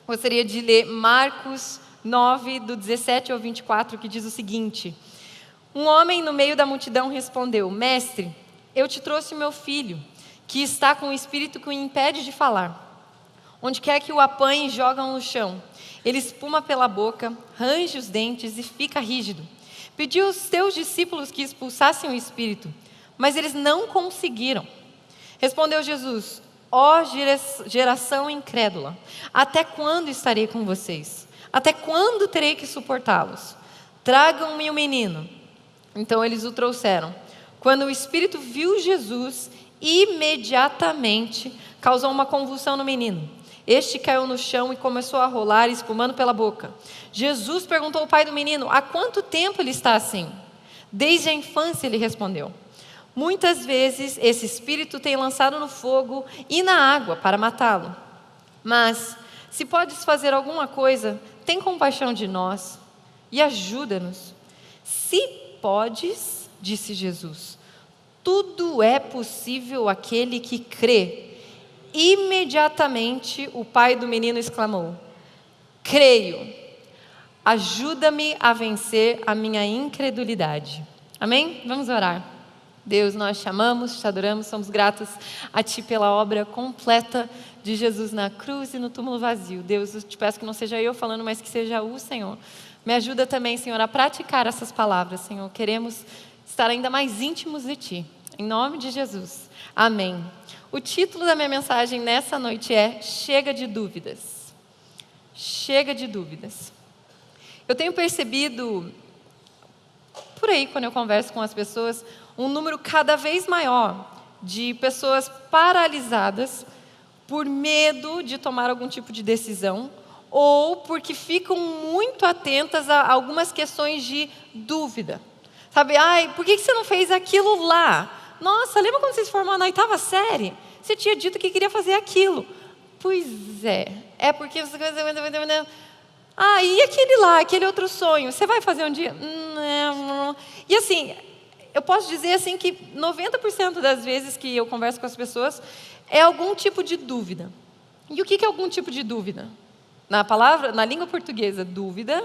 gostaria de ler Marcos 9, do 17 ao 24, que diz o seguinte: um homem no meio da multidão respondeu: Mestre, eu te trouxe meu filho, que está com um espírito que o impede de falar. Onde quer que o apanhe, jogam no chão. Ele espuma pela boca, range os dentes e fica rígido. Pediu aos teus discípulos que expulsassem o espírito, mas eles não conseguiram. Respondeu Jesus: ó geração incrédula, até quando estarei com vocês? Até quando terei que suportá-los? Tragam-me o menino. Então eles o trouxeram. Quando o espírito viu Jesus, imediatamente causou uma convulsão no menino. Este caiu no chão e começou a rolar, espumando pela boca. Jesus perguntou ao pai do menino: há quanto tempo ele está assim? Desde a infância, ele respondeu. Muitas vezes esse espírito tem lançado no fogo e na água para matá-lo. Mas, se podes fazer alguma coisa, tem compaixão de nós e ajuda-nos. Se podes, disse Jesus, tudo é possível àquele que crê. Imediatamente o pai do menino exclamou: creio, ajuda-me a vencer a minha incredulidade. Amém? Vamos orar. Deus, nós te amamos, te adoramos, somos gratos a Ti pela obra completa de Jesus na cruz e no túmulo vazio. Deus, eu te peço que não seja eu falando, mas que seja o Senhor. Me ajuda também, Senhor, a praticar essas palavras, Senhor. Queremos estar ainda mais íntimos de Ti. Em nome de Jesus. Amém. O título da minha mensagem nessa noite é Chega de Dúvidas. Chega de dúvidas. Eu tenho percebido, por aí, quando eu converso com as pessoas, um número cada vez maior de pessoas paralisadas por medo de tomar algum tipo de decisão ou porque ficam muito atentas a algumas questões de dúvida. Sabe, por que você não fez aquilo lá? Nossa, lembra quando você se formou na 8ª série? Você tinha dito que queria fazer aquilo. Pois é porque você... e aquele lá, aquele outro sonho, você vai fazer um dia? Não. E assim, eu posso dizer assim que 90% das vezes que eu converso com as pessoas é algum tipo de dúvida. E o que é algum tipo de dúvida? Na língua portuguesa, dúvida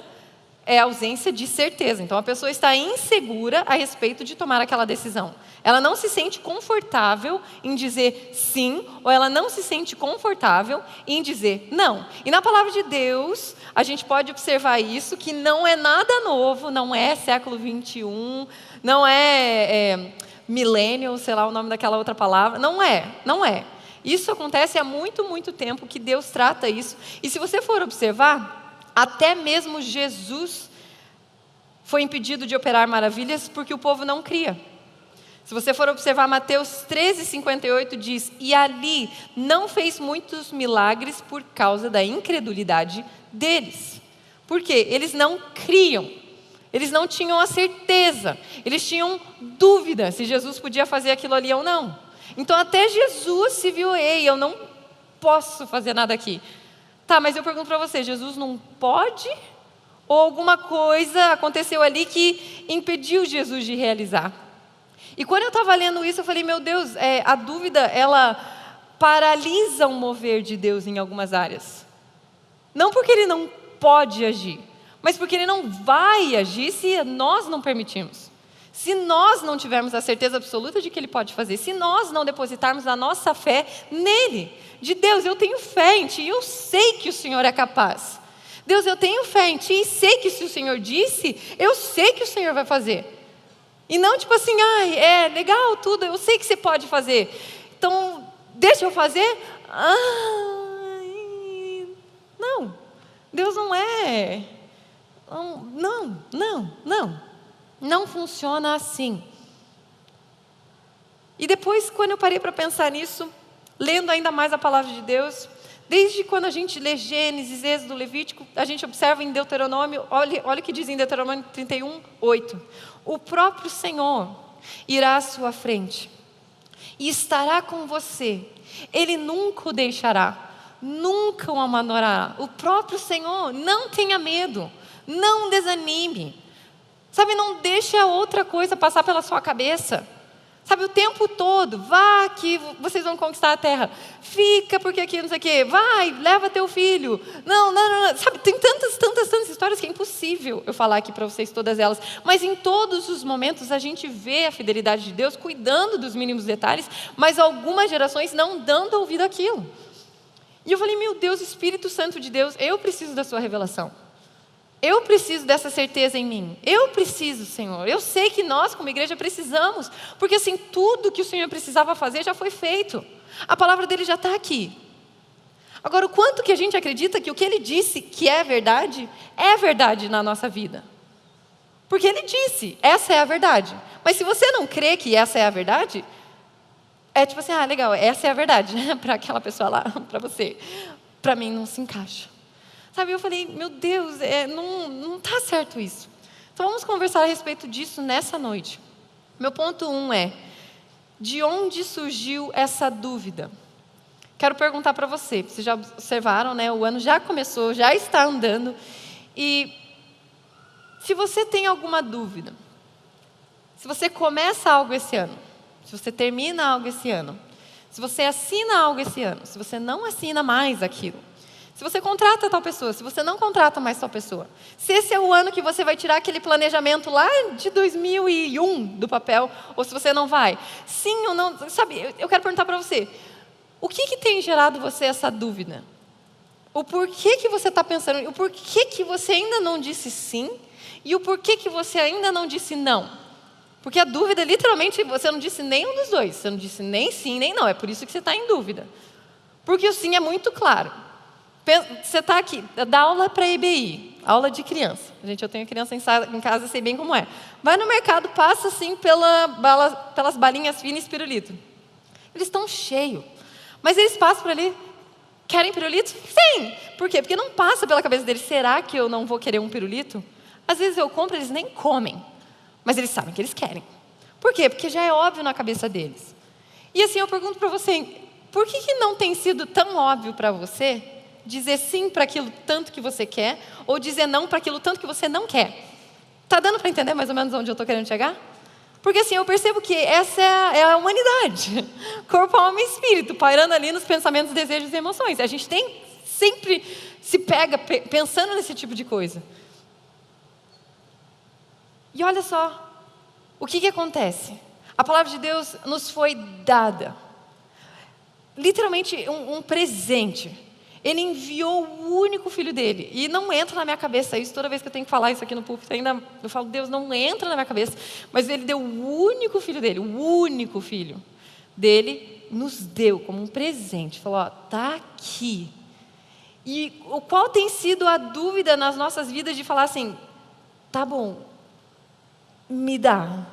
é ausência de certeza. Então, a pessoa está insegura a respeito de tomar aquela decisão. Ela não se sente confortável em dizer sim, ou ela não se sente confortável em dizer não. E na palavra de Deus, a gente pode observar isso, que não é nada novo, não é século 21, não é millennial, sei lá o nome daquela outra palavra. Não é. Isso acontece há muito, muito tempo que Deus trata isso. E se você for observar, até mesmo Jesus foi impedido de operar maravilhas porque o povo não cria. Se você for observar, Mateus 13:58 diz: e ali não fez muitos milagres por causa da incredulidade deles. Por quê? Eles não criam. Eles não tinham a certeza. Eles tinham dúvida se Jesus podia fazer aquilo ali ou não. Então até Jesus se viu: ei, eu não posso fazer nada aqui. Tá, mas eu pergunto para você, Jesus não pode? Ou alguma coisa aconteceu ali que impediu Jesus de realizar? E quando eu estava lendo isso, eu falei: meu Deus, a dúvida, ela paralisa o mover de Deus em algumas áreas. Não porque Ele não pode agir, mas porque Ele não vai agir se nós não permitirmos. Se nós não tivermos a certeza absoluta de que Ele pode fazer, se nós não depositarmos a nossa fé nele, de Deus, eu tenho fé em Ti, eu sei que o Senhor é capaz. Deus, eu tenho fé em Ti e sei que se o Senhor disse, eu sei que o Senhor vai fazer. E não tipo assim, é legal tudo, eu sei que você pode fazer, então deixa eu fazer? Não, Deus não é. Não funciona assim. E depois, quando eu parei para pensar nisso, lendo ainda mais a palavra de Deus, desde quando a gente lê Gênesis, Êxodo, Levítico, a gente observa em Deuteronômio, olha o que diz em Deuteronômio 31:8. O próprio Senhor irá à sua frente e estará com você. Ele nunca o deixará, nunca o abandonará. O próprio Senhor, não tenha medo, não desanime. Sabe, não deixe a outra coisa passar pela sua cabeça. Sabe, o tempo todo, vá que vocês vão conquistar a terra. Fica porque aqui não sei o quê. Vai, leva teu filho. Não. Sabe, tem tantas histórias que é impossível eu falar aqui para vocês todas elas. Mas em todos os momentos a gente vê a fidelidade de Deus cuidando dos mínimos detalhes, mas algumas gerações não dando ouvido àquilo. E eu falei, meu Deus, Espírito Santo de Deus, eu preciso da sua revelação. Eu preciso dessa certeza em mim. Eu preciso, Senhor. Eu sei que nós, como igreja, precisamos. Porque assim, tudo que o Senhor precisava fazer já foi feito. A palavra dele já está aqui. Agora, o quanto que a gente acredita que o que ele disse que é verdade na nossa vida? Porque ele disse, essa é a verdade. Mas se você não crê que essa é a verdade, é tipo assim, legal, essa é a verdade, né? Para aquela pessoa lá, para você. Para mim não se encaixa. Sabe, eu falei, meu Deus, não está certo isso. Então vamos conversar a respeito disso nessa noite. Meu ponto 1 é, de onde surgiu essa dúvida? Quero perguntar para você, vocês já observaram, né? O ano já começou, já está andando. E se você tem alguma dúvida, se você começa algo esse ano, se você termina algo esse ano, se você assina algo esse ano, se você não assina mais aquilo, se você contrata tal pessoa, se você não contrata mais tal pessoa, se esse é o ano que você vai tirar aquele planejamento lá de 2001 do papel, ou se você não vai, sim ou não, sabe, eu quero perguntar para você, o que tem gerado você essa dúvida? O porquê que você está pensando, o porquê que você ainda não disse sim, e o porquê que você ainda não disse não? Porque a dúvida, literalmente, você não disse nenhum dos dois, você não disse nem sim, nem não, é por isso que você está em dúvida. Porque o sim é muito claro. Você está aqui, dá aula para EBI, aula de criança. Gente, eu tenho criança em casa, sei bem como é. Vai no mercado, passa assim pelas balinhas finas e pirulito. Eles estão cheios. Mas eles passam por ali, querem pirulito? Sim! Por quê? Porque não passa pela cabeça deles, será que eu não vou querer um pirulito? Às vezes eu compro, eles nem comem. Mas eles sabem que eles querem. Por quê? Porque já é óbvio na cabeça deles. E assim, eu pergunto para você, por que não tem sido tão óbvio para você dizer sim para aquilo tanto que você quer, ou dizer não para aquilo tanto que você não quer? Está dando para entender mais ou menos onde eu estou querendo chegar? Porque assim, eu percebo que essa é a humanidade. Corpo, alma e espírito, pairando ali nos pensamentos, desejos e emoções. A gente sempre se pega pensando nesse tipo de coisa. E olha só, o que acontece? A palavra de Deus nos foi dada. Literalmente um presente. Ele enviou o único filho dele. E não entra na minha cabeça isso, toda vez que eu tenho que falar isso aqui no púlpito, ainda eu falo, Deus, não entra na minha cabeça. Mas ele deu o único filho dele, o único filho dele, nos deu como um presente. Falou, está aqui. E qual tem sido a dúvida nas nossas vidas de falar assim, tá bom, me dá.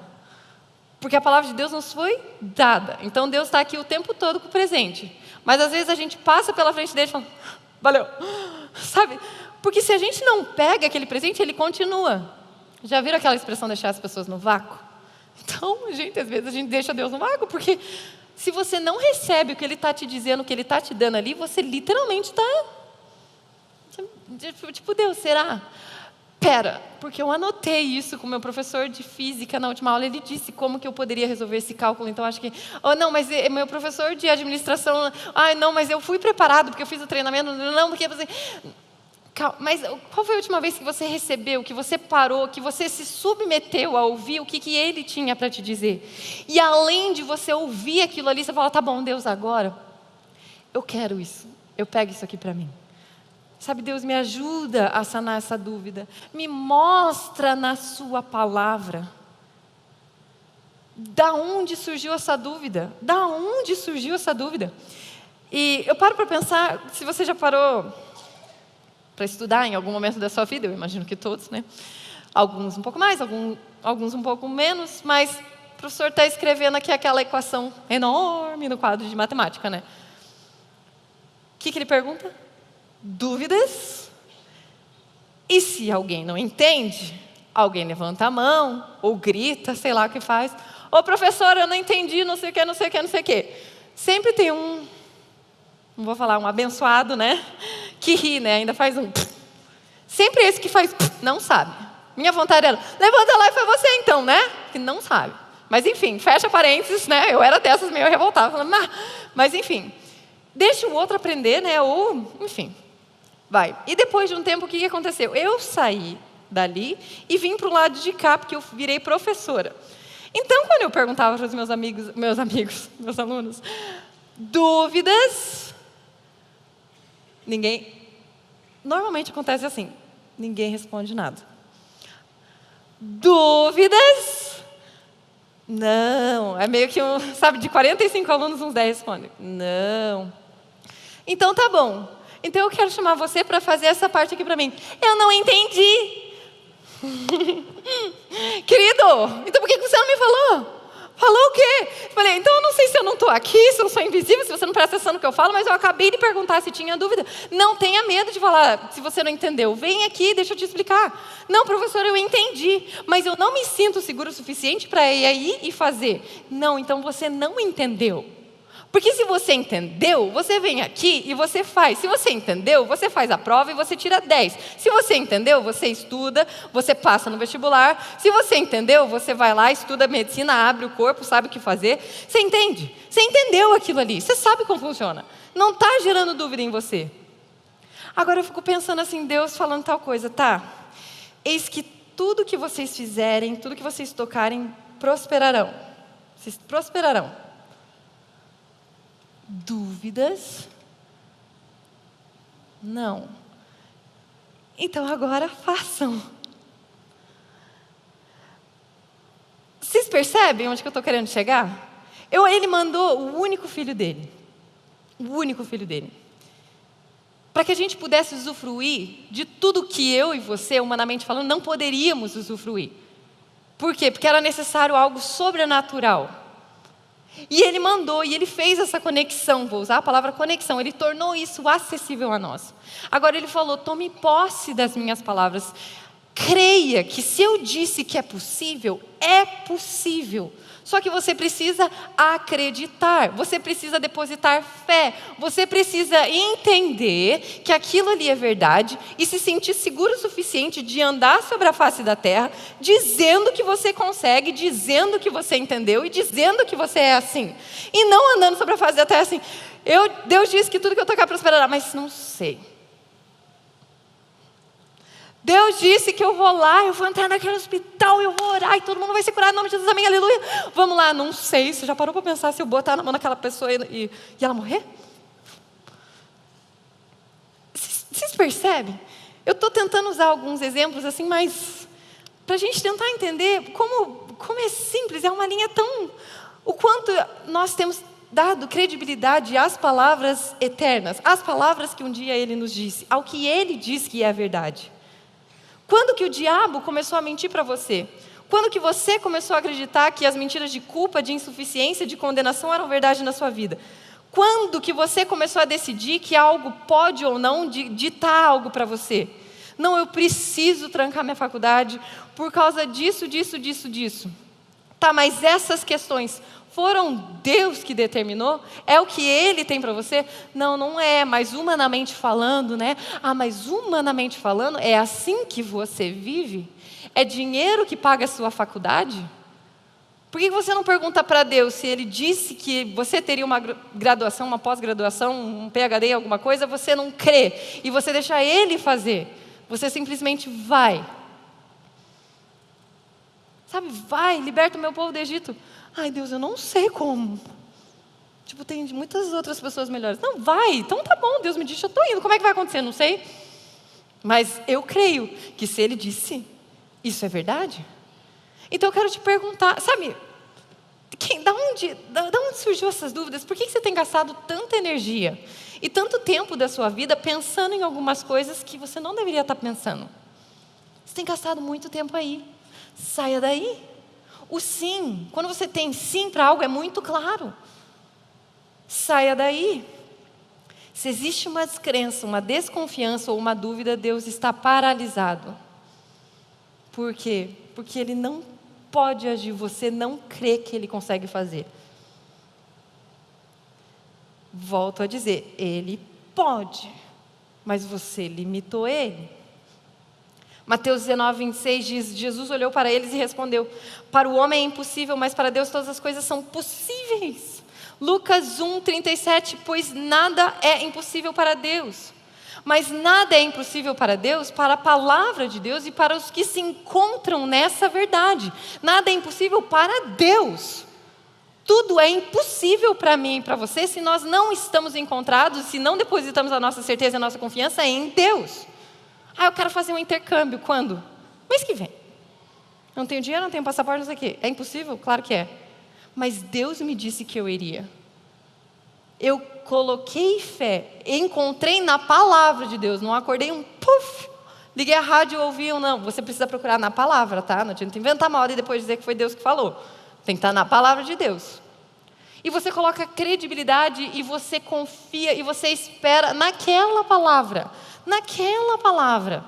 Porque a palavra de Deus nos foi dada. Então Deus está aqui o tempo todo com o presente. Mas às vezes a gente passa pela frente dele e fala, valeu, sabe? Porque se a gente não pega aquele presente, ele continua. Já viram aquela expressão deixar as pessoas no vácuo? Então, gente, às vezes a gente deixa Deus no vácuo, porque se você não recebe o que Ele está te dizendo, o que Ele está te dando ali, você literalmente está, tipo, Deus, será? Pera, porque eu anotei isso com o meu professor de física na última aula, ele disse como que eu poderia resolver esse cálculo, então acho que, não, mas meu professor de administração, não, mas eu fui preparado porque eu fiz o treinamento, não, porque você... Calma, mas qual foi a última vez que você recebeu, que você parou, que você se submeteu a ouvir o que ele tinha para te dizer? E além de você ouvir aquilo ali, você fala, tá bom, Deus, agora eu quero isso, eu pego isso aqui para mim. Sabe, Deus, me ajuda a sanar essa dúvida. Me mostra na sua palavra. Da onde surgiu essa dúvida? Da onde surgiu essa dúvida? E eu paro para pensar, se você já parou para estudar em algum momento da sua vida, eu imagino que todos, né? Alguns um pouco mais, alguns um pouco menos, mas o professor está escrevendo aqui aquela equação enorme no quadro de matemática, né? O que ele pergunta? Dúvidas? E se alguém não entende, alguém levanta a mão, ou grita, sei lá o que faz. Ô professor, eu não entendi, não sei o que, não sei o que, não sei o que. Sempre tem não vou falar um abençoado, né? Que ri, né? Ainda faz um... Sempre esse que faz... não sabe. Minha vontade era, levanta lá e foi você então, né? Que não sabe. Mas enfim, fecha parênteses, né? Eu era dessas meio revoltada, falando, mas enfim, deixa o outro aprender, né? Ou, enfim, vai. E depois de um tempo, o que aconteceu? Eu saí dali e vim para o lado de cá, porque eu virei professora. Então, quando eu perguntava para os meus alunos, dúvidas, normalmente acontece assim, ninguém responde nada. Dúvidas? Não. É meio que de 45 alunos, uns 10 respondem. Não. Então tá bom. Então eu quero chamar você para fazer essa parte aqui para mim. Eu não entendi. Querido, então por que você não me falou? Falou o quê? Falei, então eu não sei se eu não estou aqui, se eu sou invisível, se você não presta atenção no que eu falo, mas eu acabei de perguntar se tinha dúvida. Não tenha medo de falar se você não entendeu. Vem aqui, deixa eu te explicar. Não, professor, eu entendi, mas eu não me sinto seguro o suficiente para ir aí e fazer. Não, então você não entendeu. Porque se você entendeu, você vem aqui e você faz. Se você entendeu, você faz a prova e você tira 10. Se você entendeu, você estuda, você passa no vestibular. Se você entendeu, você vai lá, estuda medicina, abre o corpo, sabe o que fazer. Você entende? Você entendeu aquilo ali, você sabe como funciona. Não está gerando dúvida em você. Agora eu fico pensando assim, Deus falando tal coisa, tá? Eis que tudo que vocês fizerem, tudo que vocês tocarem, prosperarão. Vocês prosperarão. Dúvidas? Não. Então agora façam. Vocês percebem onde que eu estou querendo chegar? Ele mandou o único filho dele. O único filho dele. Para que a gente pudesse usufruir de tudo que eu e você, humanamente falando, não poderíamos usufruir. Por quê? Porque era necessário algo sobrenatural. E ele mandou, e ele fez essa conexão, vou usar a palavra conexão, ele tornou isso acessível a nós. Agora ele falou, tome posse das minhas palavras, creia que se eu disse que é possível, é possível. Só que você precisa acreditar, você precisa depositar fé, você precisa entender que aquilo ali é verdade e se sentir seguro o suficiente de andar sobre a face da terra, dizendo que você consegue, dizendo que você entendeu e dizendo que você é assim. E não andando sobre a face da terra assim, Deus disse que tudo que eu tocar prosperará, mas não sei. Deus disse que eu vou lá, eu vou entrar naquele hospital, eu vou orar e todo mundo vai ser curado em nome de Jesus, amém, aleluia. Vamos lá, não sei, você já parou para pensar se eu botar na mão daquela pessoa e ela morrer? Vocês percebem? Eu estou tentando usar alguns exemplos assim, mas para a gente tentar entender como é simples, é uma linha tão... O quanto nós temos dado credibilidade às palavras eternas, às palavras que um dia Ele nos disse, ao que Ele diz que é a verdade. Quando que o diabo começou a mentir para você? Quando que você começou a acreditar que as mentiras de culpa, de insuficiência, de condenação eram verdade na sua vida? Quando que você começou a decidir que algo pode ou não ditar algo para você? Não, eu preciso trancar minha faculdade por causa disso. Tá, mas essas questões foram Deus que determinou? É o que Ele tem para você? Não, não é, mas humanamente falando, né? Mas humanamente falando, é assim que você vive? É dinheiro que paga a sua faculdade? Por que você não pergunta para Deus se Ele disse que você teria uma graduação, uma pós-graduação, um PhD, alguma coisa, você não crê e você deixa Ele fazer? Você simplesmente vai. Sabe, vai, liberta o meu povo do Egito. Ai, Deus, eu não sei como. Tem muitas outras pessoas melhores. Não, vai, então tá bom, Deus me disse, eu estou indo. Como é que vai acontecer? Não sei. Mas eu creio que se Ele disse, isso é verdade? Então eu quero te perguntar, sabe, da onde surgiu essas dúvidas? Por que você tem gastado tanta energia e tanto tempo da sua vida pensando em algumas coisas que você não deveria estar pensando? Você tem gastado muito tempo aí. Saia daí. O sim, quando você tem sim para algo, é muito claro. Saia daí. Se existe uma descrença, uma desconfiança ou uma dúvida, Deus está paralisado. Por quê? Porque Ele não pode agir, você não crê que Ele consegue fazer. Volto a dizer, Ele pode, mas você limitou Ele. Mateus 19, 26 diz: Jesus olhou para eles e respondeu: para o homem é impossível, mas para Deus todas as coisas são possíveis. Lucas 1, 37, pois nada é impossível para Deus. Mas nada é impossível para Deus, para a palavra de Deus e para os que se encontram nessa verdade. Nada é impossível para Deus. Tudo é impossível para mim e para você se nós não estamos encontrados, se não depositamos a nossa certeza e a nossa confiança em Deus. Eu quero fazer um intercâmbio. Quando? Mês que vem. Eu não tenho dinheiro, não tenho passaporte, não sei o quê. É impossível? Claro que é. Mas Deus me disse que eu iria. Eu coloquei fé, encontrei na palavra de Deus, não acordei liguei a rádio e ouvi não. Você precisa procurar na palavra, tá? Não adianta inventar moda e depois dizer que foi Deus que falou. Tem que estar na palavra de Deus. E você coloca credibilidade e você confia e você espera naquela palavra. Naquela palavra.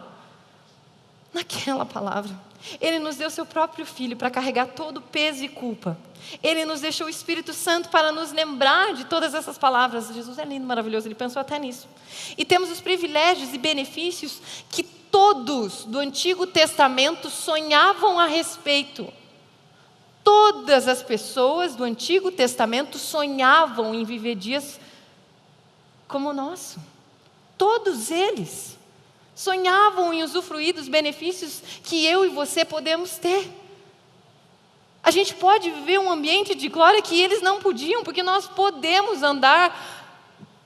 Naquela palavra. Ele nos deu seu próprio Filho para carregar todo o peso e culpa. Ele nos deixou o Espírito Santo para nos lembrar de todas essas palavras. Jesus é lindo, maravilhoso, ele pensou até nisso. E temos os privilégios e benefícios que todos do Antigo Testamento sonhavam a respeito. Todas as pessoas do Antigo Testamento sonhavam em viver dias como o nosso. Todos eles sonhavam em usufruir dos benefícios que eu e você podemos ter. A gente pode viver um ambiente de glória que eles não podiam, porque nós podemos andar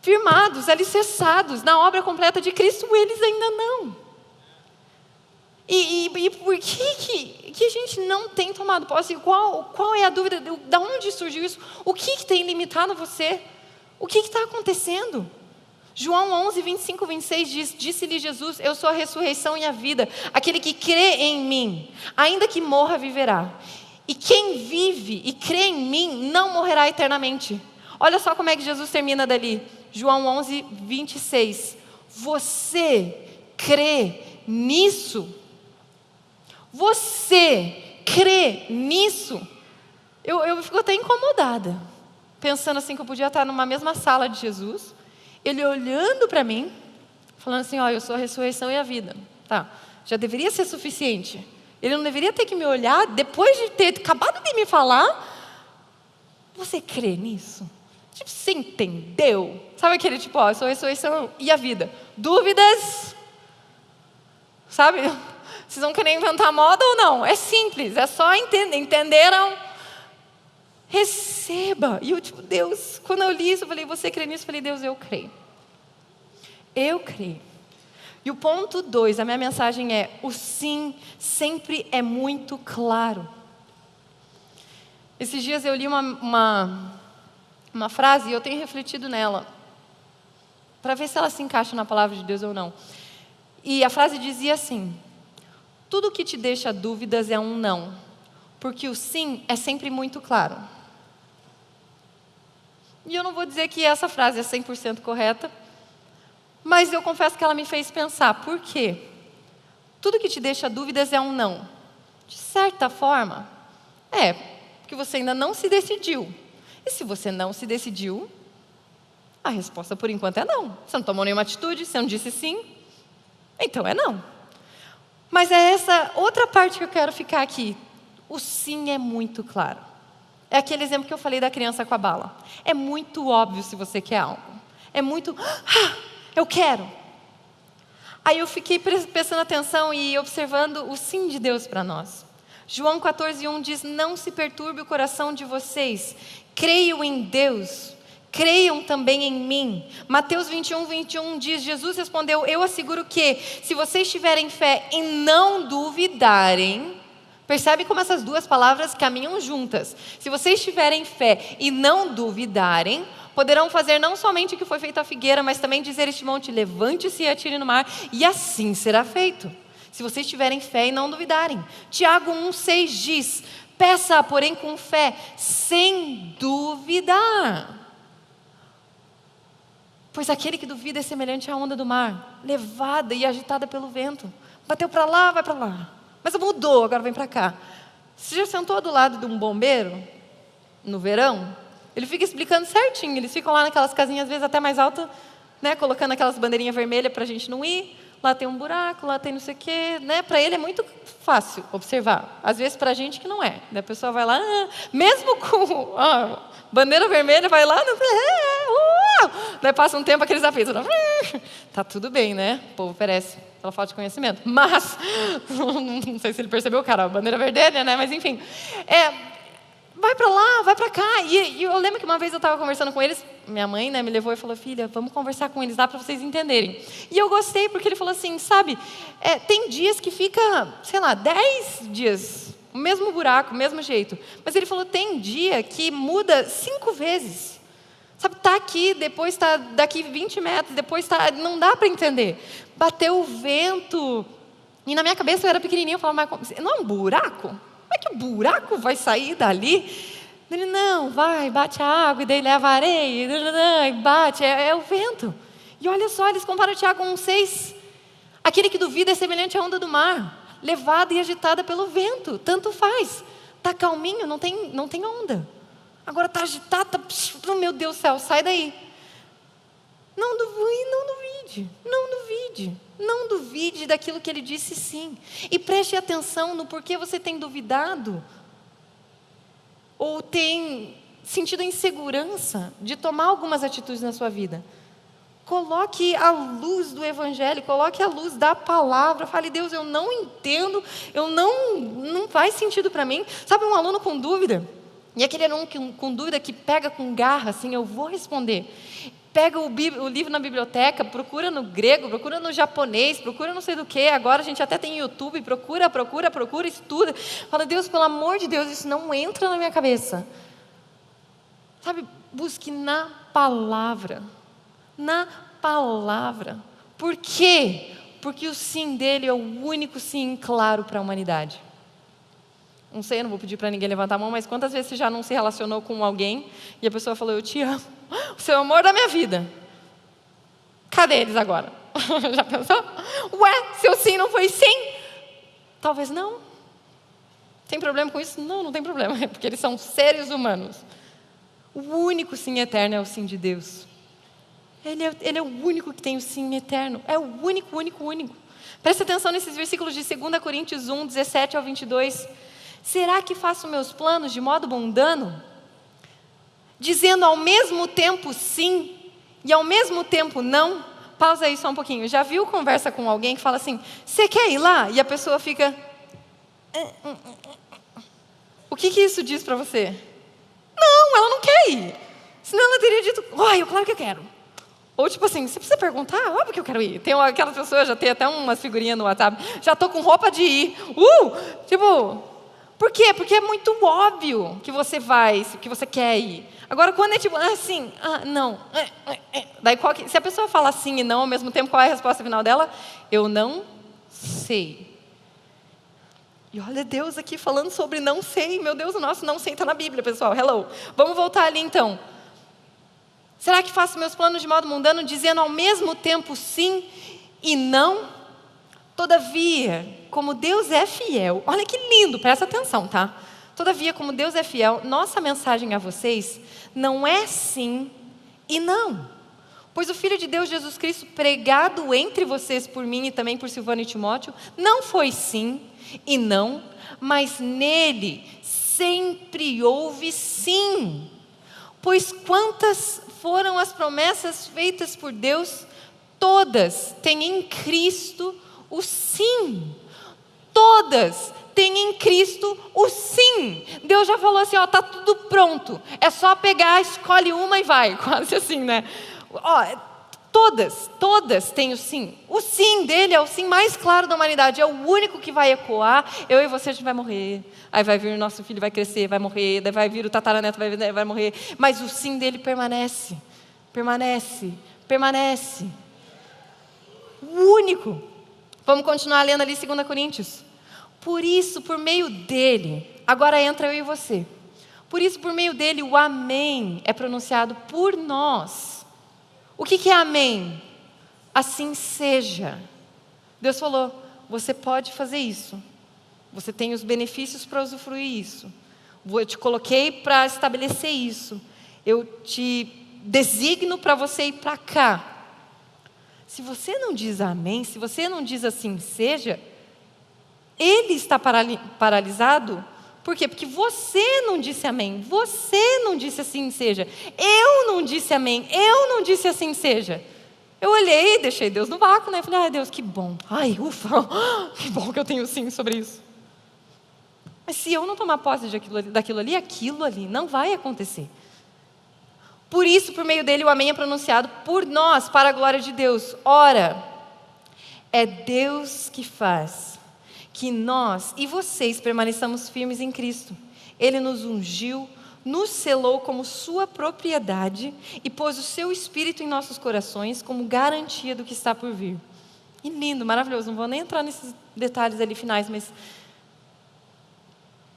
firmados, alicerçados na obra completa de Cristo, eles ainda não. E por que a gente não tem tomado posse? Qual é a dúvida? De onde surgiu isso? O que tem limitado você? O que está acontecendo? João 11, 25, 26 diz: disse-lhe Jesus: eu sou a ressurreição e a vida. Aquele que crê em mim, ainda que morra, viverá. E quem vive e crê em mim não morrerá eternamente. Olha só como é que Jesus termina dali. João 11, 26. Você crê nisso? Você crê nisso? Eu fico até incomodada, pensando assim que eu podia estar numa mesma sala de Jesus, ele olhando para mim, falando assim: ó, eu sou a ressurreição e a vida. Tá, já deveria ser suficiente. Ele não deveria ter que me olhar depois de ter acabado de me falar. Você crê nisso? Tipo, você entendeu? Sabe aquele tipo, ó, eu sou a ressurreição e a vida. Dúvidas? Sabe? Vocês vão querer inventar moda ou não? É simples, é só entender. Entenderam? Receba. E eu, tipo, Deus, quando eu li isso, eu falei: você crê nisso? Eu falei: Deus, eu creio. Eu creio. E o ponto 2, a minha mensagem é: o sim sempre é muito claro. Esses dias eu li uma frase e eu tenho refletido nela, para ver se ela se encaixa na palavra de Deus ou não. E a frase dizia assim: tudo que te deixa dúvidas é um não, porque o sim é sempre muito claro. E eu não vou dizer que essa frase é 100% correta, mas eu confesso que ela me fez pensar. Por quê? Tudo que te deixa dúvidas é um não. De certa forma, porque você ainda não se decidiu. E se você não se decidiu, a resposta por enquanto é não. Você não tomou nenhuma atitude, você não disse sim, então é não. Mas é essa outra parte que eu quero ficar aqui. O sim é muito claro. É aquele exemplo que eu falei da criança com a bala. É muito óbvio se você quer algo. É muito, eu quero. Aí eu fiquei prestando atenção e observando o sim de Deus para nós. João 14:1 diz: não se perturbe o coração de vocês. Creiam em Deus. Creiam também em mim. Mateus 21 diz: Jesus respondeu: eu asseguro que, se vocês tiverem fé e não duvidarem. Percebe como essas duas palavras caminham juntas. Se vocês tiverem fé e não duvidarem, poderão fazer não somente o que foi feito à figueira, mas também dizer este monte: levante-se e atire no mar, e assim será feito. Se vocês tiverem fé e não duvidarem. Tiago 1,6 diz: peça, porém, com fé, sem duvidar. Pois aquele que duvida é semelhante à onda do mar, levada e agitada pelo vento. Bateu para lá, vai para lá. Mas mudou, agora vem para cá. Você já sentou do lado de um bombeiro, no verão? Ele fica explicando certinho. Eles ficam lá naquelas casinhas, às vezes até mais altas, né, colocando aquelas bandeirinhas vermelhas para a gente não ir. lá tem um buraco, lá tem não sei o quê, né? Para ele é muito fácil observar. Às vezes para a gente que não é. Daí a pessoa vai lá, mesmo com bandeira vermelha, vai lá, daí passa um tempo aqueles apitos. Tá tudo bem, né? O povo perece pela falta de conhecimento. Mas, não sei se ele percebeu, cara, a bandeira vermelha, né? Mas enfim, vai para lá, vai para cá. E eu lembro que uma vez eu estava conversando com eles, minha mãe, né, me levou e falou, filha, vamos conversar com eles lá para vocês entenderem. E eu gostei porque ele falou assim, sabe, tem dias que fica, sei lá, 10 dias, o mesmo buraco, o mesmo jeito. Mas ele falou, tem dia que muda 5 vezes. Sabe, tá aqui, depois tá daqui 20 metros, depois tá, não dá para entender. Bateu o vento. E na minha cabeça eu era pequenininha, eu falava, mas não é um buraco? Como é que o buraco vai sair dali? Ele, não, vai, bate a água, e daí leva a areia, e bate, é o vento. E olha só, eles comparam Tiago 1,6. Aquele que duvida é semelhante à onda do mar, levada e agitada pelo vento, tanto faz. Está calminho, não tem onda. Agora está agitado, meu Deus do céu, sai daí. Não duvide daquilo que ele disse sim. E preste atenção no porquê você tem duvidado ou tem sentido insegurança de tomar algumas atitudes na sua vida. Coloque a luz do Evangelho, coloque a luz da palavra. Fale, Deus, eu não entendo, não faz sentido para mim. Sabe, um aluno com dúvida, e aquele aluno com dúvida que pega com garra, assim, eu vou responder. Pega o livro na biblioteca, procura no grego, procura no japonês, procura não sei do que. Agora a gente até tem YouTube, procura, estuda. Fala, Deus, pelo amor de Deus, isso não entra na minha cabeça. Sabe, busque na palavra. Na palavra. Por quê? Porque o sim dele é o único sim claro para a humanidade. Não sei, eu não vou pedir para ninguém levantar a mão, mas quantas vezes você já não se relacionou com alguém e a pessoa falou, eu te amo, você é o amor da minha vida. Cadê eles agora? Já pensou? Ué, seu sim não foi sim? Talvez não. Tem problema com isso? Não tem problema, é porque eles são seres humanos. O único sim eterno é o sim de Deus. Ele é o único que tem o sim eterno. É o único. Presta atenção nesses versículos de 2 Coríntios 1, 17 ao 22. Será que faço meus planos de modo mundano? Dizendo ao mesmo tempo sim e ao mesmo tempo não? Pausa aí só um pouquinho. Já viu conversa com alguém que fala assim, você quer ir lá? E a pessoa fica... O que isso diz para você? Não, ela não quer ir. Senão ela teria dito, claro que eu quero. Ou tipo assim, você precisa perguntar? Óbvio que eu quero ir. Tem aquelas pessoas, já tem até umas figurinhas no WhatsApp, já estou com roupa de ir. Por quê? Porque é muito óbvio que você vai, que você quer ir. Agora, quando é tipo, sim, não. Daí, se a pessoa fala sim e não ao mesmo tempo, qual é a resposta final dela? Eu não sei. E olha Deus aqui falando sobre não sei. Meu Deus, o nosso não sei está na Bíblia, pessoal. Hello. Vamos voltar ali então. Será que faço meus planos de modo mundano, dizendo ao mesmo tempo sim e não? Todavia, como Deus é fiel, olha que lindo, presta atenção, tá? Todavia, como Deus é fiel, nossa mensagem a vocês não é sim e não. Pois o Filho de Deus, Jesus Cristo, pregado entre vocês por mim e também por Silvano e Timóteo, não foi sim e não, mas nele sempre houve sim. Pois quantas foram as promessas feitas por Deus, todas têm em Cristo o sim. Todas têm em Cristo o sim. Deus já falou assim, está tudo pronto. É só pegar, escolhe uma e vai. Quase assim, né? Todas têm o sim. O sim dele é o sim mais claro da humanidade. É o único que vai ecoar. Eu e você, a gente vai morrer. Aí vai vir o nosso filho, vai crescer, vai morrer. Daí vai vir o tataraneto, vai morrer. Mas o sim dele permanece. O único. Vamos continuar lendo ali 2 Coríntios. Por isso, por meio dele, agora entra eu e você. Por isso, por meio dele, o amém é pronunciado por nós. O que é amém? Assim seja. Deus falou, você pode fazer isso. Você tem os benefícios para usufruir isso. Eu te coloquei para estabelecer isso. Eu te designo para você ir para cá. Se você não diz amém, se você não diz assim seja, ele está paralisado. Por quê? Porque você não disse amém, você não disse assim seja, eu não disse amém, eu não disse assim seja. Eu olhei, deixei Deus no vácuo, né? Falei, ai Deus, que bom, ai ufa, que bom que eu tenho sim sobre isso. Mas se eu não tomar posse daquilo ali, aquilo ali não vai acontecer. Por isso, por meio dele, o amém é pronunciado por nós, para a glória de Deus. Ora, é Deus que faz que nós e vocês permaneçamos firmes em Cristo. Ele nos ungiu, nos selou como sua propriedade e pôs o seu Espírito em nossos corações como garantia do que está por vir. E lindo, maravilhoso, não vou nem entrar nesses detalhes ali finais, mas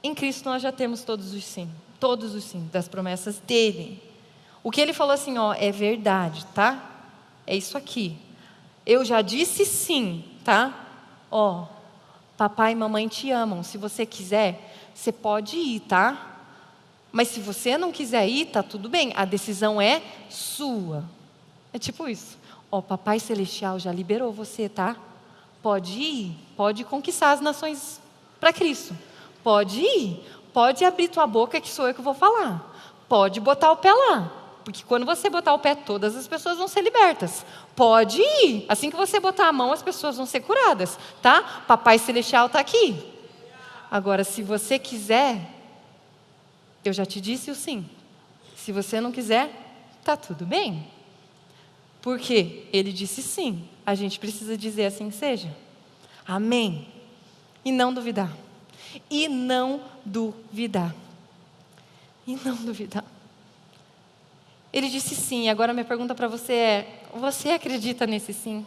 em Cristo nós já temos todos os sim das promessas dele. O que ele falou assim, ó, é verdade, tá? É isso aqui. Eu já disse sim, tá? Ó, papai e mamãe te amam. Se você quiser, você pode ir, tá? Mas se você não quiser ir, tá tudo bem. A decisão é sua. É tipo isso. Ó, papai celestial já liberou você, tá? Pode ir, pode conquistar as nações para Cristo. Pode ir, pode abrir tua boca que sou eu que vou falar. Pode botar o pé lá. Porque quando você botar o pé, todas as pessoas vão ser libertas. Pode ir. Assim que você botar a mão, as pessoas vão ser curadas, tá? Papai Celestial está aqui. Agora, se você quiser, eu já te disse o sim. Se você não quiser, tá tudo bem. Porque ele disse sim. A gente precisa dizer assim seja. Amém. E não duvidar. E não duvidar. E não duvidar. Ele disse sim. Agora minha pergunta para você é: você acredita nesse sim?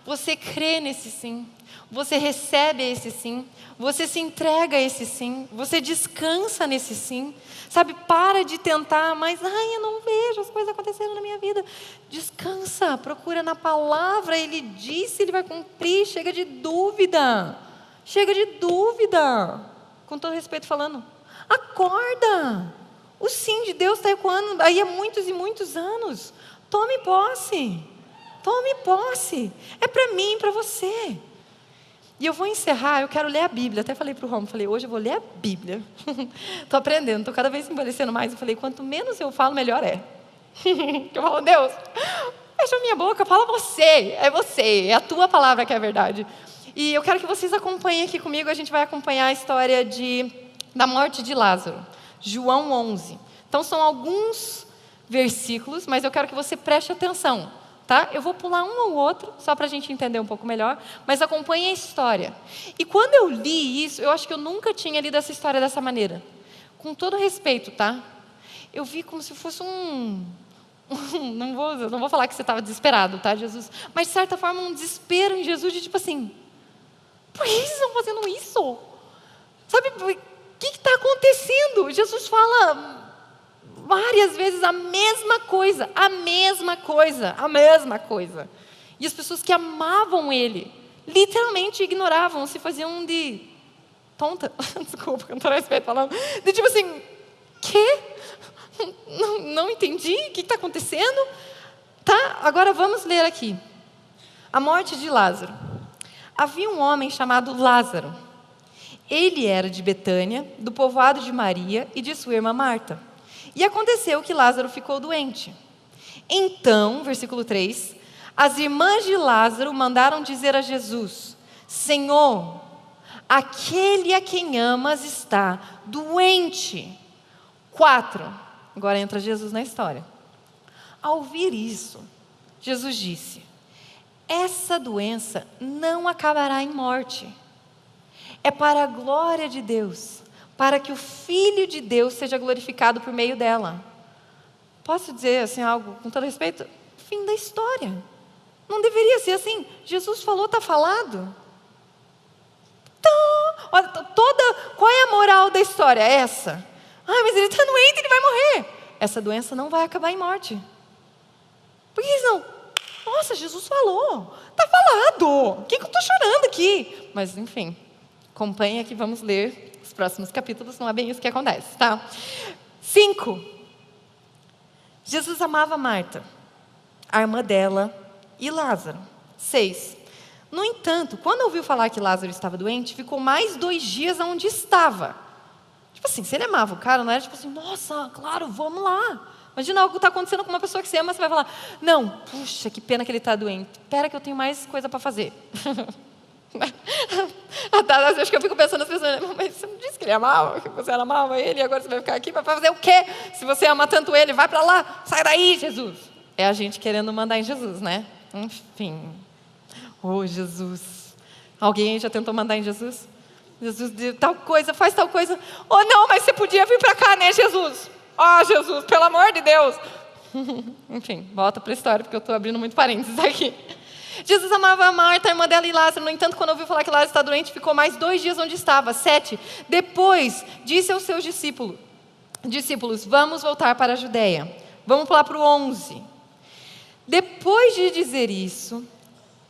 Você crê nesse sim? Você recebe esse sim? Você se entrega a esse sim? Você descansa nesse sim? Sabe, para de tentar, mas eu não vejo as coisas acontecendo na minha vida. Descansa, procura na palavra, ele disse, ele vai cumprir. Chega de dúvida. Chega de dúvida. Com todo respeito falando, acorda. O sim de Deus está ecoando aí há muitos e muitos anos. Tome posse. Tome posse. É para mim e para você. E eu vou encerrar, eu quero ler a Bíblia. Até falei para o Romo, falei, hoje eu vou ler a Bíblia. Estou aprendendo, estou cada vez se envelhecendo mais. Eu falei, quanto menos eu falo, melhor é. Eu falo, Deus, fecha a minha boca, fala você. É a tua palavra que é a verdade. E eu quero que vocês acompanhem aqui comigo. A gente vai acompanhar a história da morte de Lázaro. João 11. Então são alguns versículos, mas eu quero que você preste atenção, tá? Eu vou pular um ou outro, só para a gente entender um pouco melhor, mas acompanhe a história. E quando eu li isso, eu acho que eu nunca tinha lido essa história dessa maneira. Com todo respeito, tá? Eu vi como se fosse não vou falar que você estava desesperado, tá, Jesus? Mas de certa forma um desespero em Jesus de tipo assim, por que vocês estão fazendo isso? Sabe, o que está acontecendo? Jesus fala várias vezes a mesma coisa. E as pessoas que amavam ele, literalmente ignoravam, se faziam de tonta. Desculpa, com todo respeito falando. De tipo assim, quê? Não entendi, o que está acontecendo? Tá, agora vamos ler aqui. A morte de Lázaro. Havia um homem chamado Lázaro. Ele era de Betânia, do povoado de Maria e de sua irmã Marta. E aconteceu que Lázaro ficou doente. Então, versículo 3, as irmãs de Lázaro mandaram dizer a Jesus, Senhor, aquele a quem amas está doente. 4, agora entra Jesus na história. Ao ouvir isso, Jesus disse, essa doença não acabará em morte. É para a glória de Deus, para que o Filho de Deus seja glorificado por meio dela. Posso dizer assim algo com todo respeito? Fim da história. Não deveria ser assim. Jesus falou, está falado. Então, qual é a moral da história? Essa. Mas ele está doente, ele vai morrer. Essa doença não vai acabar em morte. Por que não? Nossa, Jesus falou. Está falado. Por que eu estou chorando aqui? Mas enfim. Acompanha que vamos ler os próximos capítulos, não é bem isso que acontece, tá? 5. Jesus amava Marta, a irmã dela, e Lázaro. 6. No entanto, quando ouviu falar que Lázaro estava doente, ficou mais 2 dias onde estava. Tipo assim, se ele amava o cara, não era tipo assim, nossa, claro, vamos lá. Imagina algo que está acontecendo com uma pessoa que você ama, você vai falar, não, puxa, que pena que ele está doente. Espera que eu tenho mais coisa para fazer. Acho que eu fico pensando nas pessoas, mas você não disse que ele amava, que você amava ele, e agora você vai ficar aqui para fazer o quê? Se você ama tanto ele, vai para lá, sai daí, Jesus. É a gente querendo mandar em Jesus, né? Enfim. Oh, Jesus. Alguém já tentou mandar em Jesus? Jesus diz tal coisa, faz tal coisa. Oh, não, mas você podia vir para cá, né, Jesus? Oh, Jesus, pelo amor de Deus. Enfim, volta para a história, porque eu estou abrindo muito parênteses aqui. Jesus amava a Marta, a irmã dela e Lázaro. No entanto, quando ouviu falar que Lázaro está doente, ficou mais 2 dias onde estava. 7. Depois, disse aos seus discípulos, vamos voltar para a Judéia. Vamos pular para o 11. Depois de dizer isso,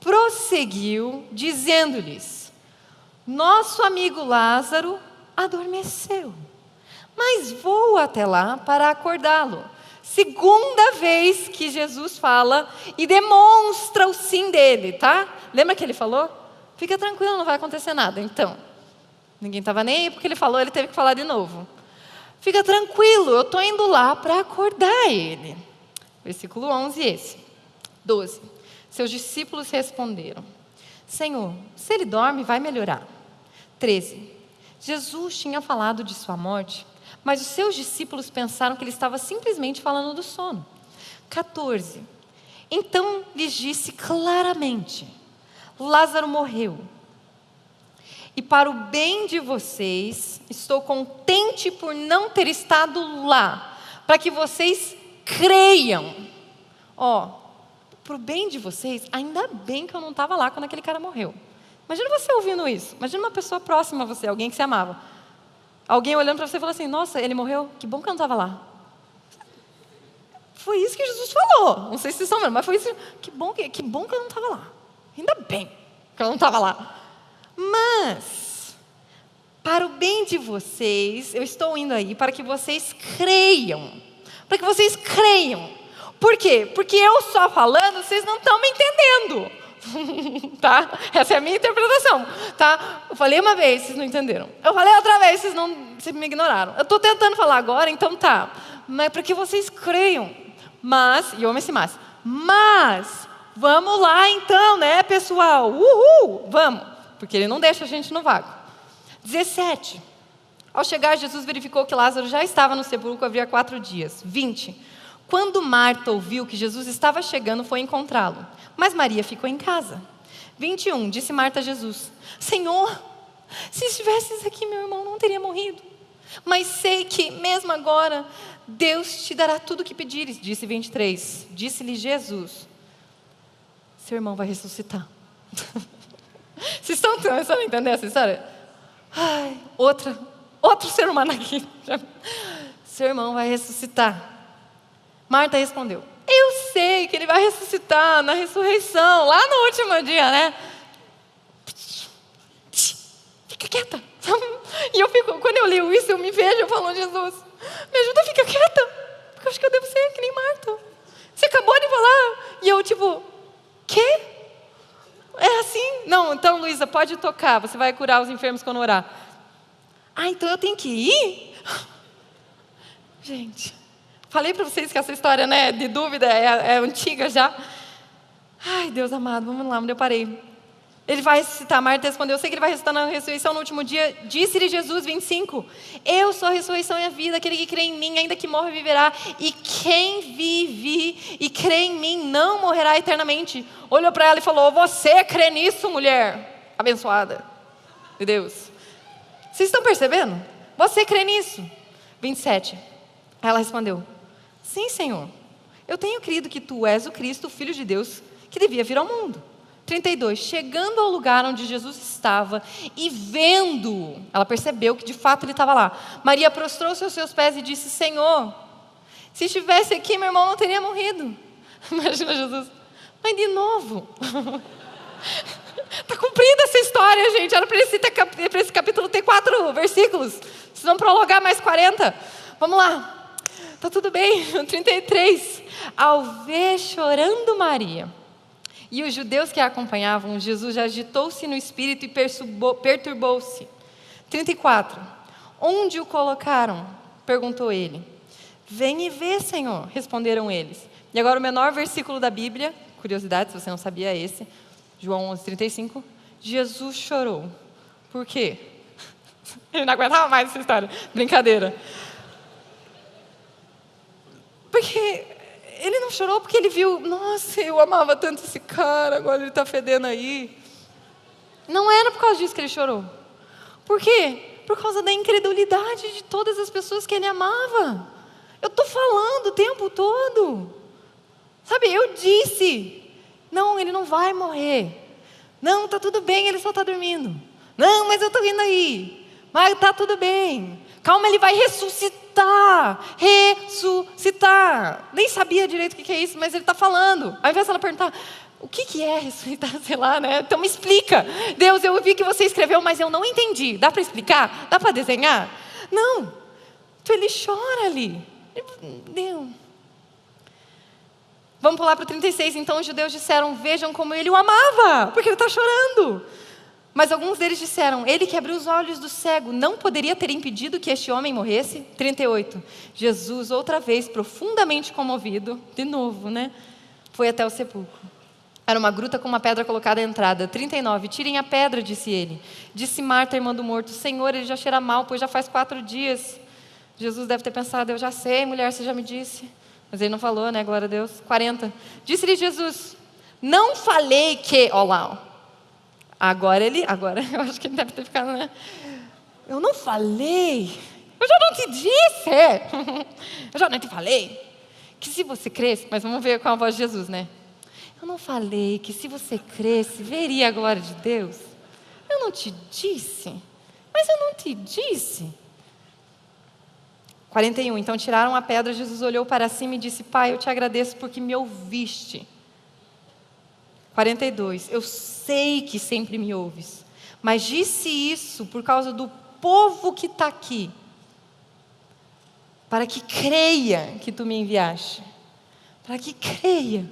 prosseguiu, dizendo-lhes, nosso amigo Lázaro adormeceu, mas vou até lá para acordá-lo. Segunda vez que Jesus fala e demonstra o sim dele, tá? Lembra que ele falou? Fica tranquilo, não vai acontecer nada. Então, ninguém estava nem aí porque ele falou, ele teve que falar de novo. Fica tranquilo, eu estou indo lá para acordar ele. Versículo 11, esse. 12. Seus discípulos responderam, Senhor, se ele dorme, vai melhorar. 13. Jesus tinha falado de sua morte, mas os seus discípulos pensaram que ele estava simplesmente falando do sono. 14. Então lhes disse claramente, Lázaro morreu. E para o bem de vocês, estou contente por não ter estado lá, para que vocês creiam. Para o bem de vocês, ainda bem que eu não estava lá quando aquele cara morreu. Imagina você ouvindo isso. Imagina uma pessoa próxima a você, alguém que você amava. Alguém olhando para você e falando assim, nossa, ele morreu? Que bom que eu não estava lá. Foi isso que Jesus falou. Não sei se vocês estão vendo, mas foi isso. Que bom que eu não estava lá. Ainda bem que eu não estava lá. Mas, para o bem de vocês, eu estou indo aí para que vocês creiam. Para que vocês creiam. Por quê? Porque eu só falando, vocês não estão me entendendo. Tá? Essa é a minha interpretação. Tá? Eu falei uma vez, vocês não entenderam. Eu falei outra vez, vocês me ignoraram. Eu estou tentando falar agora, então tá. Mas para que vocês creiam. Mas, e eu amo esse mas, vamos lá então, né, pessoal? Uhul, vamos. Porque ele não deixa a gente no vácuo. 17. Ao chegar, Jesus verificou que Lázaro já estava no sepulcro havia 4 dias. 20. Quando Marta ouviu que Jesus estava chegando, foi encontrá-lo. Mas Maria ficou em casa. 21. Disse Marta a Jesus, Senhor, se estivesses aqui, meu irmão não teria morrido. Mas sei que, mesmo agora, Deus te dará tudo o que pedires. Disse 23. Disse-lhe Jesus, seu irmão vai ressuscitar. Vocês estão começando a entender essa história? Ai, outro ser humano aqui. Seu irmão vai ressuscitar. Marta respondeu, eu sei que ele vai ressuscitar na ressurreição, lá no último dia, né? Fica quieta. E quando eu li isso, eu me vejo falando, Jesus, me ajuda a ficar quieta, porque eu acho que eu devo ser que nem Marta. Você acabou de falar, e eu tipo, quê? É assim? Não, então Luísa, pode tocar, você vai curar os enfermos quando orar. Ah, então eu tenho que ir? Gente, falei para vocês que essa história, né, de dúvida é antiga já. Ai, Deus amado, vamos lá, onde eu parei? Ele vai ressuscitar. Marta respondeu, eu sei que ele vai ressuscitar na ressurreição no último dia. Disse-lhe Jesus, 25, eu sou a ressurreição e a vida, aquele que crê em mim, ainda que morra, viverá. E quem vive e crê em mim, não morrerá eternamente. Olhou para ela e falou, você crê nisso, mulher abençoada de Deus? Vocês estão percebendo? Você crê nisso? 27, ela respondeu, sim, Senhor, eu tenho crido que tu és o Cristo, o Filho de Deus, que devia vir ao mundo. 32, chegando ao lugar onde Jesus estava e vendo, ela percebeu que de fato ele estava lá. Maria prostrou-se aos seus pés e disse, Senhor, se estivesse aqui, meu irmão não teria morrido. Imagina Jesus, mas de novo. Está cumprida essa história, gente. Era para esse capítulo ter 4 versículos. Vocês vão prologar mais 40. Vamos lá. Está tudo bem. 33, ao ver chorando Maria e os judeus que a acompanhavam, Jesus já agitou-se no espírito e perturbou-se. 34. Onde o colocaram? Perguntou ele. Vem e vê, Senhor, responderam eles. E agora o menor versículo da Bíblia, curiosidade, se você não sabia, é esse, João 11:35. Jesus chorou. Por quê? Ele não aguentava mais essa história. Brincadeira. Porque ele não chorou porque ele viu, nossa, eu amava tanto esse cara, agora ele está fedendo aí. Não era por causa disso que ele chorou. Por quê? Por causa da incredulidade de todas as pessoas que ele amava. Eu estou falando o tempo todo. Sabe, eu disse, não, ele não vai morrer. Não, está tudo bem, ele só está dormindo. Não, mas eu estou indo aí. Mas está tudo bem. Calma, ele vai ressuscitar. Ressuscitar. Nem sabia direito o que é isso, mas ele está falando. Ao invés de ela perguntar, o que é ressuscitar? Sei lá, né? Então me explica. Deus, eu vi que você escreveu, mas eu não entendi. Dá para explicar? Dá para desenhar? Não. Então ele chora ali. Deus. Vamos pular para o 36. Então os judeus disseram, vejam como ele o amava, porque ele está chorando. Mas alguns deles disseram, ele que abriu os olhos do cego, não poderia ter impedido que este homem morresse? 38. Jesus, outra vez, profundamente comovido, de novo, né? Foi até o sepulcro. Era uma gruta com uma pedra colocada à entrada. 39. Tirem a pedra, disse ele. Disse Marta, irmã do morto, Senhor, ele já cheira mal, pois já faz 4 dias. Jesus deve ter pensado, eu já sei, mulher, você já me disse. Mas ele não falou, né? Glória a Deus. 40. Disse-lhe Jesus, não falei que... Ó lá, ó. Agora eu acho que ele deve ter ficado, né? Eu não falei. Eu já não te disse. Eu já não te falei. Que se você cresce... Mas vamos ver com a voz de Jesus, né? Eu não falei que se você cresce, veria a glória de Deus? Eu não te disse. Mas eu não te disse. 41. Então tiraram a pedra, Jesus olhou para cima e disse, Pai, eu te agradeço porque me ouviste. 42. Eu sei que sempre me ouves, mas disse isso por causa do povo que está aqui, para que creia que tu me enviaste. Para que creia.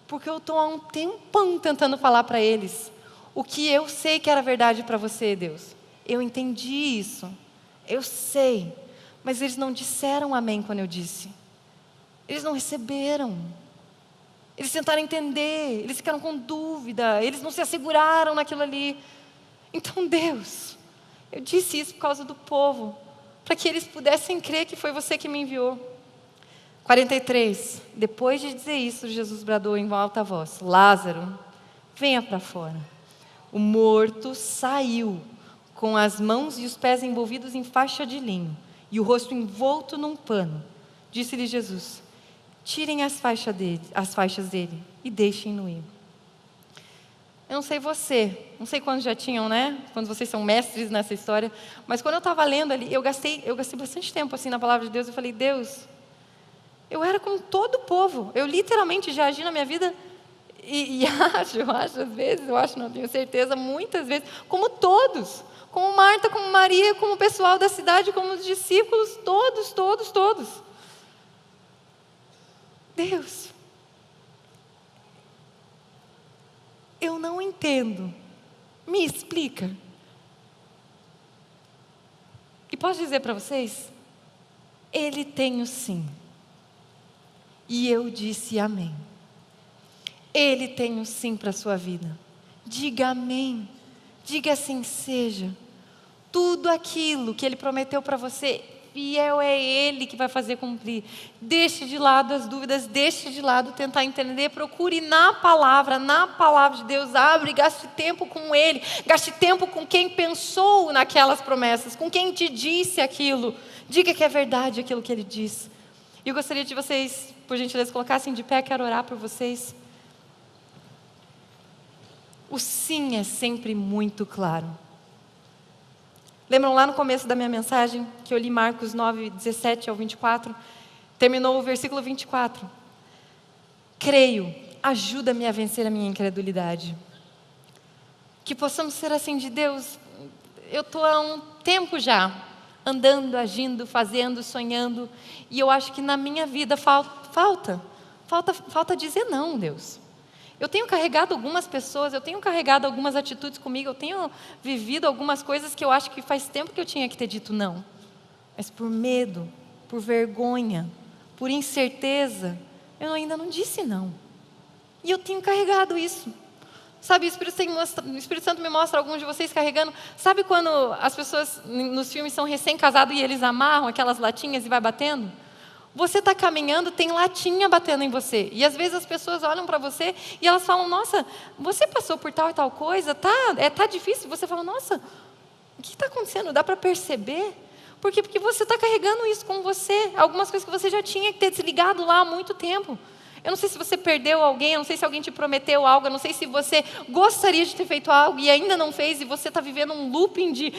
Porque eu estou há um tempão tentando falar para eles o que eu sei que era verdade para você, Deus. Eu entendi isso. Eu sei. Mas eles não disseram amém quando eu disse. Eles não receberam. Eles tentaram entender. Eles ficaram com dúvida. Eles não se asseguraram naquilo ali. Então, Deus, eu disse isso por causa do povo. Para que eles pudessem crer que foi você que me enviou. 43. Depois de dizer isso, Jesus bradou em alta voz, Lázaro, venha para fora. O morto saiu, com as mãos e os pés envolvidos em faixa de linho, e o rosto envolto num pano. Disse-lhe Jesus, tirem as faixas dele e deixem-no ir. Eu não sei você, não sei quantos já tinham, né? Quando vocês são mestres nessa história, mas quando eu estava lendo ali, eu gastei bastante tempo assim na palavra de Deus. Eu falei, Deus, eu era como todo o povo. Eu literalmente já agi na minha vida e acho, às vezes, não tenho certeza, muitas vezes, como todos. Como Marta, como Maria, como o pessoal da cidade, como os discípulos, todos. Deus, eu não entendo. Me explica. E posso dizer para vocês? Ele tem o sim. E eu disse amém. Ele tem o sim para a sua vida. Diga amém. Diga assim seja. Tudo aquilo que Ele prometeu para você, fiel é Ele que vai fazer cumprir. Deixe de lado as dúvidas, deixe de lado tentar entender, procure na palavra de Deus, abre, gaste tempo com Ele, gaste tempo com quem pensou naquelas promessas, com quem te disse aquilo. Diga que é verdade aquilo que Ele diz. E eu gostaria de vocês, por gentileza, colocassem de pé, quero orar por vocês. O sim é sempre muito claro. Lembram lá no começo da minha mensagem, que eu li Marcos 9, 17 ao 24? Terminou o versículo 24. Creio, ajuda-me a vencer a minha incredulidade. Que possamos ser assim de Deus. Eu estou há um tempo já, andando, agindo, fazendo, sonhando, e eu acho que na minha vida falta dizer não, Deus. Eu tenho carregado algumas pessoas, eu tenho carregado algumas atitudes comigo, eu tenho vivido algumas coisas que eu acho que faz tempo que eu tinha que ter dito não. Mas por medo, por vergonha, por incerteza, eu ainda não disse não. E eu tenho carregado isso. Sabe, o Espírito Santo me mostra alguns de vocês carregando. Sabe quando as pessoas nos filmes são recém-casados e eles amarram aquelas latinhas e vai batendo? Você está caminhando, tem latinha batendo em você. E às vezes as pessoas olham para você e elas falam, nossa, você passou por tal e tal coisa, tá difícil. Você fala, nossa, o que está acontecendo? Dá para perceber? Por quê? Porque você está carregando isso com você. Algumas coisas que você já tinha que ter desligado lá há muito tempo. Eu não sei se você perdeu alguém, eu não sei se alguém te prometeu algo, eu não sei se você gostaria de ter feito algo e ainda não fez, e você está vivendo um looping de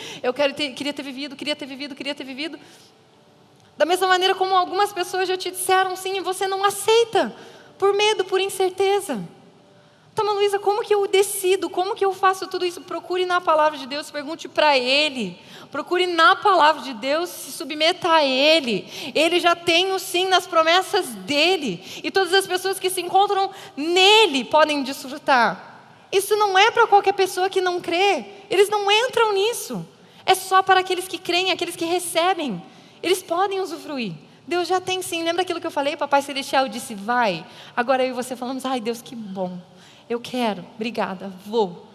queria ter vivido. Da mesma maneira como algumas pessoas já te disseram sim e você não aceita, por medo, por incerteza. Então, Luísa, como que eu decido? Como que eu faço tudo isso? Procure na palavra de Deus, pergunte para Ele. Procure na palavra de Deus, se submeta a Ele. Ele já tem o sim nas promessas dEle. E todas as pessoas que se encontram nele podem desfrutar. Isso não é para qualquer pessoa que não crê. Eles não entram nisso. É só para aqueles que creem, aqueles que recebem. Eles podem usufruir. Deus já tem sim. Lembra aquilo que eu falei? Papai Celestial disse, vai. Agora eu e você falamos, ai Deus, que bom. Eu quero, obrigada, vou.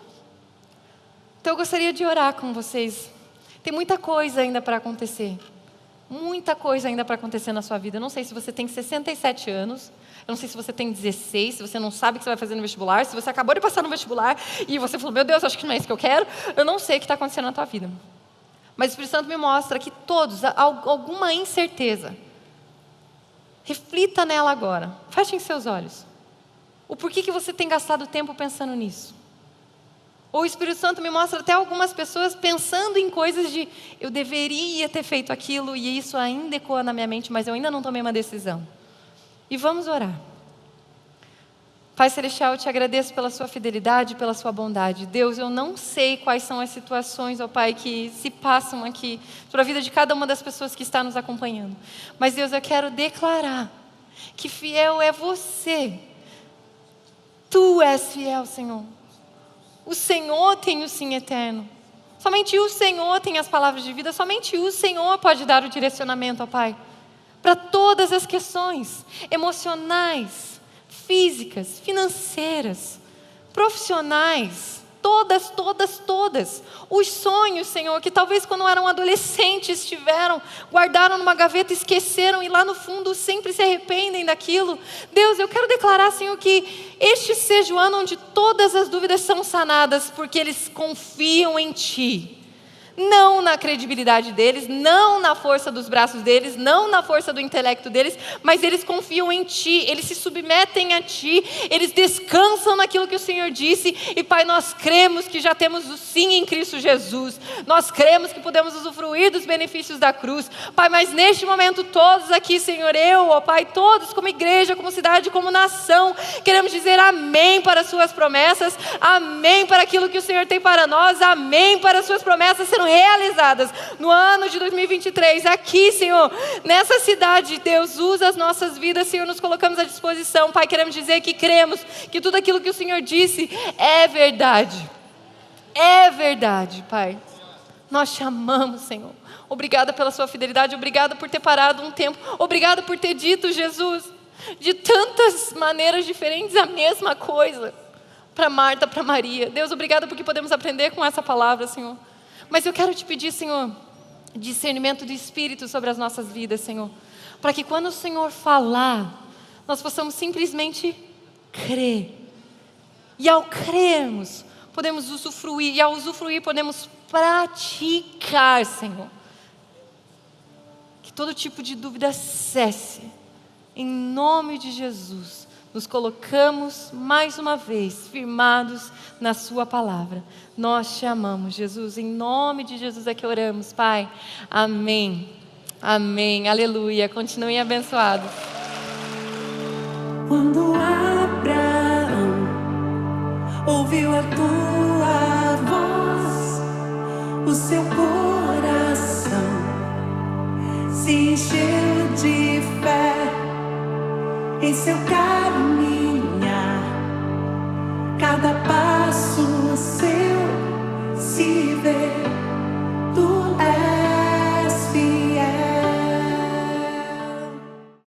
Então eu gostaria de orar com vocês. Tem muita coisa ainda para acontecer. Muita coisa ainda para acontecer na sua vida. Eu não sei se você tem 67 anos. Eu não sei se você tem 16, se você não sabe o que você vai fazer no vestibular. Se você acabou de passar no vestibular e você falou, meu Deus, acho que não é isso que eu quero. Eu não sei o que está acontecendo na tua vida. Mas o Espírito Santo me mostra que todos, alguma incerteza. Reflita nela agora. Fechem seus olhos. O porquê que você tem gastado tempo pensando nisso? Ou o Espírito Santo me mostra até algumas pessoas pensando em coisas de eu deveria ter feito aquilo e isso ainda ecoa na minha mente, mas eu ainda não tomei uma decisão. E vamos orar. Pai Celestial, eu te agradeço pela sua fidelidade, pela sua bondade. Deus, eu não sei quais são as situações, ó Pai, que se passam aqui sobre a vida de cada uma das pessoas que está nos acompanhando. Mas Deus, eu quero declarar que fiel é você. Tu és fiel, Senhor. O Senhor tem o sim eterno. Somente o Senhor tem as palavras de vida. Somente o Senhor pode dar o direcionamento, ó Pai. Para todas as questões emocionais, físicas, financeiras, profissionais. Todas. Os sonhos, Senhor, que talvez quando eram adolescentes tiveram, guardaram numa gaveta, esqueceram e lá no fundo sempre se arrependem daquilo. Deus, eu quero declarar, Senhor, que este seja o ano onde todas as dúvidas são sanadas, porque eles confiam em Ti. Não na credibilidade deles, não na força dos braços deles, não na força do intelecto deles, mas eles confiam em Ti, eles se submetem a Ti, eles descansam naquilo que o Senhor disse. E Pai, nós cremos que já temos o sim em Cristo Jesus, nós cremos que podemos usufruir dos benefícios da cruz, Pai. Mas neste momento todos aqui, Senhor, eu, ó Pai, todos como igreja, como cidade, como nação, queremos dizer amém para as Suas promessas, amém para aquilo que o Senhor tem para nós, amém para as Suas promessas serão realizadas no ano de 2023, aqui, Senhor, nessa cidade. Deus, usa as nossas vidas, Senhor, nos colocamos à disposição, Pai. Queremos dizer que cremos que tudo aquilo que o Senhor disse é verdade, Pai. Nós te amamos, Senhor. Obrigada pela sua fidelidade, obrigada por ter parado um tempo, obrigada por ter dito, Jesus, de tantas maneiras diferentes a mesma coisa, para Marta, para Maria. Deus, obrigada porque podemos aprender com essa palavra, Senhor. Mas eu quero te pedir, Senhor, discernimento do Espírito sobre as nossas vidas, Senhor, para que quando o Senhor falar, nós possamos simplesmente crer. E ao crermos, podemos usufruir, e ao usufruir podemos praticar, Senhor. Que todo tipo de dúvida cesse, em nome de Jesus. Nos colocamos mais uma vez firmados na Sua palavra. Nós te amamos, Jesus. Em nome de Jesus é que oramos, Pai. Amém. Amém. Aleluia. Continuem abençoados. Quando Abraão ouviu a tua voz, o seu coração se encheu de fé. Em seu caminhar, nasceu, se vê.